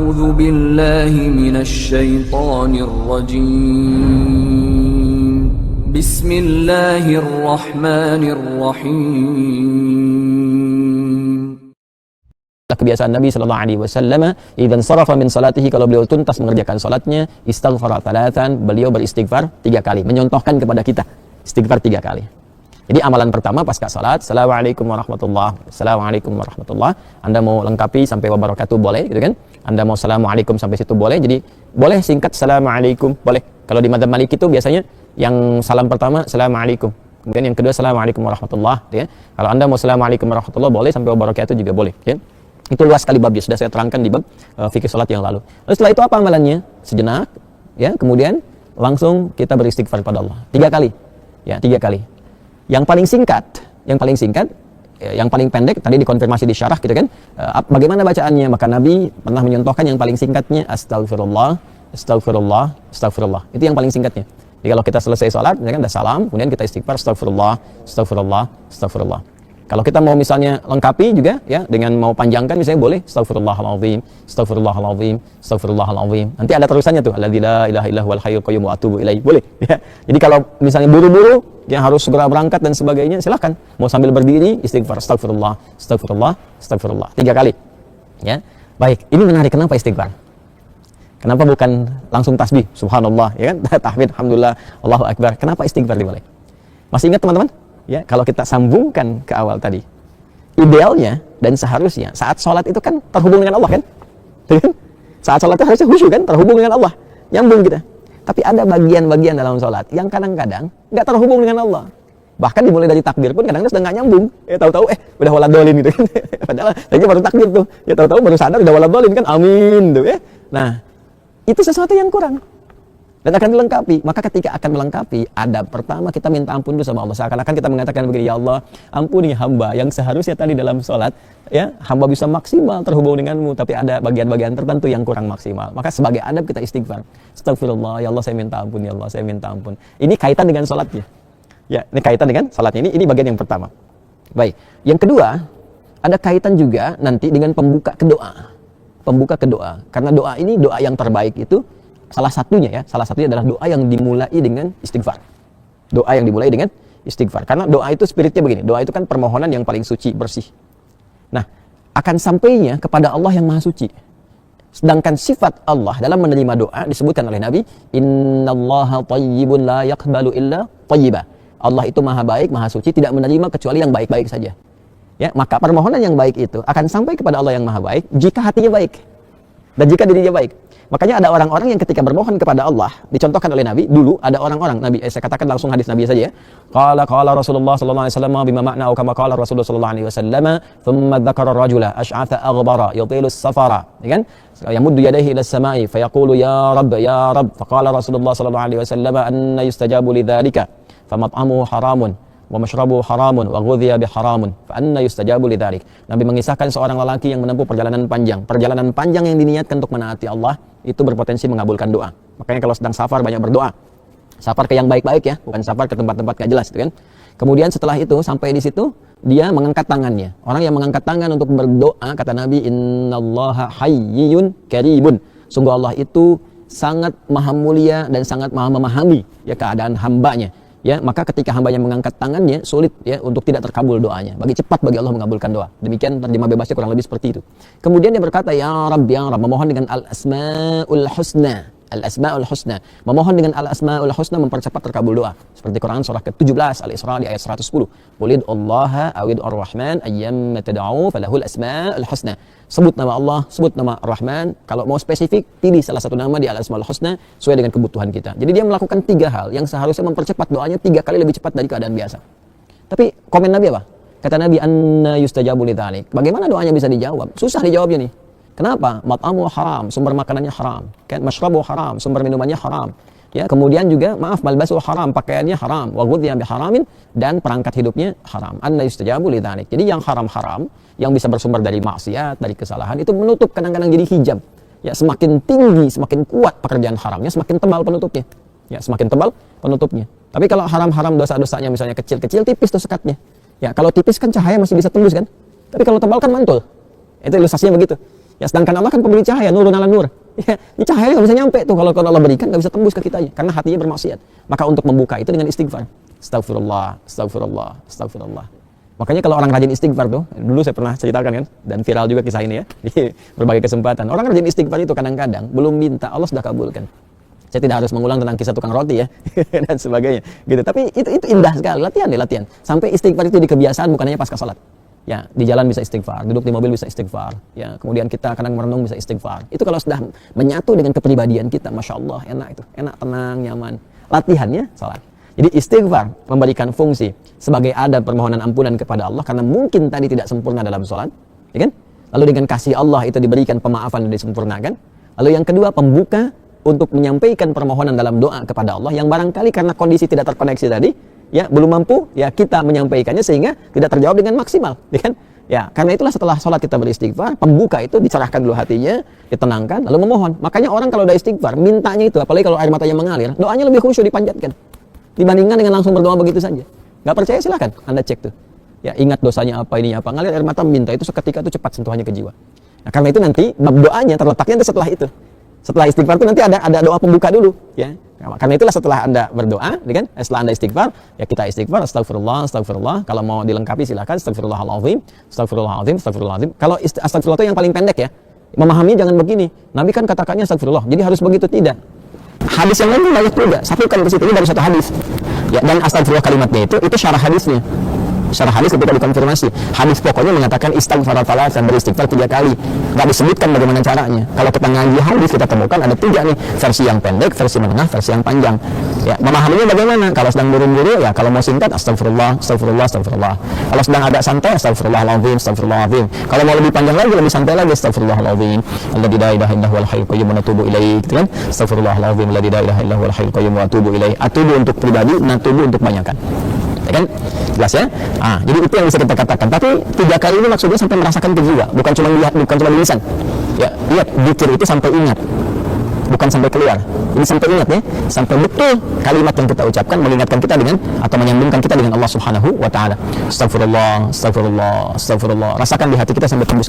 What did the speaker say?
أعوذ بالله من الشيطان الرجيم بسم الله الرحمن الرحيم. Kebiasaan Nabi sallallahu alaihi wasallam, idzan sarafa min salatihi, kalau beliau tuntas mengerjakan salatnya, istaghfara thalathan, beliau beristighfar 3 kali, menyontohkan kepada kita istighfar 3 kali. Jadi amalan pertama pasca salat, assalamualaikum warahmatullah, assalamualaikum warahmatullah. Anda mau lengkapi sampai wabarakatuh boleh, gitu kan? Anda mau assalamualaikum sampai situ boleh. Jadi boleh singkat assalamualaikum, boleh. Kalau di madzhab Maliki itu biasanya yang salam pertama assalamualaikum, kemudian yang kedua assalamualaikum warahmatullah, ya. Kalau Anda mau assalamualaikum warahmatullah boleh, sampai wabarakatuh juga boleh, ya. Itu luas sekali babnya, sudah saya terangkan di bab fikih salat yang lalu. Lalu setelah itu apa amalannya? Sejenak, ya, kemudian langsung kita beristighfar pada Allah 3 kali, ya, 3 kali. Yang paling singkat, yang paling pendek tadi dikonfirmasi di syarah, gitu kan? Bagaimana bacaannya? Maka Nabi pernah menyontohkan yang paling singkatnya, astagfirullah, astagfirullah, astagfirullah. Itu yang paling singkatnya. Jadi kalau kita selesai salat, kan ada salam, kemudian kita istighfar, astagfirullah, astagfirullah, astagfirullah. Kalau kita mau misalnya lengkapi juga, ya, dengan mau panjangkan misalnya boleh astagfirullahaladzim, astagfirullahaladzim, astagfirullahaladzim. Nanti ada terusannya tuh, alladzi la ilaha illa huwal hayyul qayyum wa atubu ilaihi. Boleh, ya. Jadi kalau misalnya buru-buru yang harus segera berangkat dan sebagainya, silakan. Mau sambil berdiri istighfar, astagfirullah, astagfirullah, astagfirullah 3 kali. Ya. Baik, ini menarik, kenapa istighfar? Kenapa bukan langsung tasbih, subhanallah, ya kan? Tahmid, alhamdulillah, Allahu akbar. Kenapa istighfar dimulai? Masih ingat teman-teman? Ya, kalau kita sambungkan ke awal tadi, idealnya dan seharusnya saat sholat itu kan terhubung dengan Allah, kan? Saat sholat itu harusnya khusyuk, kan? Terhubung dengan Allah, nyambung kita. Tapi ada bagian-bagian dalam sholat yang kadang-kadang nggak terhubung dengan Allah. Bahkan dimulai dari takbir pun kadang-kadang sudah nggak nyambung. Ya tahu-tahu udah waladolin gitu kan. Padahal tadi baru takbir tuh. Ya tahu-tahu baru sadar udah waladolin kan. Amin tuh, ya. Nah, itu sesuatu yang kurang. Dan akan dilengkapi. Maka ketika akan melengkapi, adab pertama kita minta ampun dulu sama Allah. Seakan-akan kita mengatakan begini, ya Allah, ampuni hamba yang seharusnya tadi dalam sholat, ya, hamba bisa maksimal terhubung denganmu, tapi ada bagian-bagian tertentu yang kurang maksimal. Maka sebagai adab kita istighfar. Astagfirullah, ya Allah saya minta ampun, ya Allah saya minta ampun. Ini kaitan dengan sholatnya. Ya, ini kaitan dengan sholatnya. Ini bagian yang pertama. Baik. Yang kedua, ada kaitan juga nanti dengan pembuka kedua. Pembuka kedua. Karena doa ini doa yang terbaik itu, salah satunya adalah doa yang dimulai dengan istighfar. Doa yang dimulai dengan istighfar. Karena doa itu spiritnya begini. Doa itu kan permohonan yang paling suci, bersih. Nah, akan sampainya kepada Allah yang maha suci. Sedangkan sifat Allah dalam menerima doa disebutkan oleh Nabi, innallaha thayyibun la yaqbalu illa thayyiba. Allah itu maha baik, maha suci, tidak menerima kecuali yang baik-baik saja. Ya, maka permohonan yang baik itu akan sampai kepada Allah yang maha baik jika hatinya baik dan jika dirinya baik. Makanya ada orang-orang yang ketika bermohon kepada Allah, dicontohkan oleh Nabi, dulu ada orang-orang, Nabi, saya katakan langsung hadis Nabi saja ya. Qala Rasulullah sallallahu alaihi wasallam bima ma'na kama qala Rasulullah sallallahu alaihi wasallam, thumma dzakara ar-rajula ash'atha aghdara yutilu as-safara, ya kan? Yamuddu yadayhi ila as-sama'i fayaqulu ya Rabb, ya Rabb. Faqala Rasulullah sallallahu alaihi wasallam, anna yustajabu lidzalika? Famat'amuhu haramun wa mashrabuhu haramun wa ghudhiya biharamun fa anna yustajabu lidzalik. Nabi mengisahkan seorang lelaki yang menempuh perjalanan panjang yang diniatkan untuk menaati Allah, itu berpotensi mengabulkan doa. Makanya kalau sedang safar banyak berdoa. Safar ke yang baik-baik ya, bukan safar ke tempat-tempat gak jelas, gitu kan. Kemudian setelah itu sampai di situ dia mengangkat tangannya. Orang yang mengangkat tangan untuk berdoa, kata Nabi, innallaha hayyun karimun. Sungguh Allah itu sangat maha mulia dan sangat maha memahami ya keadaan hambanya. Ya, maka ketika hambanya mengangkat tangannya, sulit ya untuk tidak terkabul doanya. Cepat bagi Allah mengabulkan doa. Demikian terjemah bebasnya kurang lebih seperti itu. Kemudian dia berkata, ya Rabb, ya Rabb, memohon dengan al-asma'ul husna. Al-asma'ul husna. Memohon dengan al-asma'ul husna mempercepat terkabul doa. Seperti Quran surah ke-17 Al-Isra di ayat 110. Qulid Allah awid ar-Rahman ayyamma tad'u falahul asma'ul husna. Sebut nama Allah, sebut nama Ar-Rahman. Kalau mau spesifik, pilih salah satu nama di Al-Asmaul Husna sesuai dengan kebutuhan kita. Jadi dia melakukan 3 hal yang seharusnya mempercepat doanya 3 kali lebih cepat dari keadaan biasa. Tapi komen Nabi apa? Kata Nabi, anna yustajabu lidzalik. Bagaimana doanya bisa dijawab? Susah dijawabnya nih. Kenapa? Mat'amu haram, sumber makanannya haram. Kan masyrabu haram, sumber minumannya haram. Ya, kemudian juga malbasu haram, pakaiannya haram, wa ghudhiya biharamin, dan perangkat hidupnya haram. Anna yustajabu lidzalik. Jadi yang haram-haram yang bisa bersumber dari maksiat, dari kesalahan itu menutup, kadang-kadang jadi hijab. Ya, semakin tinggi, semakin kuat pekerjaan haramnya, semakin tebal penutupnya. Ya, semakin tebal penutupnya. Tapi kalau haram-haram dosa-dosanya misalnya kecil-kecil, tipis tuh sekatnya. Ya, kalau tipis kan cahaya masih bisa tembus kan? Tapi kalau tebal kan mantul. Itu ilustrasinya begitu. Ya, sedangkan Allah kan pemberi cahaya, nurun ala nur. Ya, ini cahaya nggak bisa nyampe tuh kalau Allah berikan, nggak bisa tembus ke kitanya karena hatinya bermaksiat. Maka untuk membuka itu dengan istighfar. Astagfirullah, astagfirullah, astagfirullah. Makanya kalau orang rajin istighfar tuh, dulu saya pernah ceritakan kan, dan viral juga kisah ini ya di berbagai kesempatan. Orang rajin istighfar itu kadang-kadang belum minta, Allah sudah kabulkan. Saya tidak harus mengulang tentang kisah tukang roti ya dan sebagainya gitu. Tapi itu indah sekali, latihan deh, latihan. Sampai istighfar itu di kebiasaan, bukan hanya pasca salat. Ya, di jalan bisa istighfar, duduk di mobil bisa istighfar. Ya, kemudian kita kadang merenung bisa istighfar. Itu kalau sudah menyatu dengan kepribadian kita, masya Allah, enak itu, enak, tenang, nyaman. Latihannya salat. Jadi istighfar memberikan fungsi sebagai adab permohonan ampunan kepada Allah karena mungkin tadi tidak sempurna dalam salat, ya kan? Lalu dengan kasih Allah itu diberikan pemaafan dan disempurnakan. Lalu yang kedua, pembuka untuk menyampaikan permohonan dalam doa kepada Allah yang barangkali karena kondisi tidak terkoneksi tadi, ya belum mampu, ya kita menyampaikannya sehingga tidak terjawab dengan maksimal, ya kan? Ya, karena itulah setelah sholat kita beristighfar, pembuka itu dicerahkan dulu hatinya, ditenangkan, lalu memohon. Makanya orang kalau udah istighfar, mintanya itu, apalagi kalau air matanya mengalir, doanya lebih khusyuk, dipanjatkan, dibandingkan dengan langsung berdoa begitu saja. Nggak percaya silahkan Anda cek tuh. Ya, ingat dosanya apa, ini apa, ngalir air mata, minta itu seketika itu cepat sentuhannya ke jiwa. Nah, karena itu nanti bab doanya terletaknya setelah itu. Setelah istighfar itu nanti ada doa pembuka dulu, ya. Nah, karena itulah setelah Anda berdoa, kan? Setelah Anda istighfar, ya kita istighfar, astagfirullah, astagfirullah. Kalau mau dilengkapi silakan, astagfirullahaladzim, astagfirullahaladzim, astagfirullahaladzim. Kalau astagfirullah itu yang paling pendek ya. Memahami jangan begini. Nabi kan katakannya astagfirullah, jadi harus begitu, tidak. Hadis yang lain banyak juga. Satukan ke situ, ini baru satu hadis. Ya, dan astagfirullah kalimatnya itu syarah hadisnya. Secara hadis ketika dikonfirmasi, hadis pokoknya mengatakan istighfar dan beristighfar 3 kali. Nggak disebutkan bagaimana caranya. Kalau kita ngaji hadis kita temukan ada 3 nih, versi yang pendek, versi menengah, versi yang panjang. Ya, memahaminya bagaimana? Kalau sedang buru-buru ya kalau mau singkat astagfirullah, astagfirullah, astagfirullah. Kalau sedang agak santai astagfirullahaladzim, astagfirullahaladzim. Kalau mau lebih panjang lagi, lebih santai lagi astagfirullahaladzim. Alladzi la ilaha illa huwal hayyul qayyum wa atubu ilaih, gitu kan? Astagfirullahaladzim, alladzi la ilaha illa huwal hayyul qayyum wa atubu ilaih. Atubu untuk pribadi, natubu untuk banyakan. Ya kan? Jelas ya? Jadi itu yang bisa kita katakan. Tapi 3 kali ini maksudnya sampai merasakan ke jiwa, bukan cuma lihat, bukan cuma di lisan. Ya, lihat dzikir itu sampai ingat. Bukan sampai keluar. Ini sampai ingat ya, sampai betul kalimat yang kita ucapkan mengingatkan kita dengan atau menyambungkan kita dengan Allah Subhanahu wa taala. Astagfirullah, astagfirullah, astagfirullah. Rasakan di hati kita sampai tembus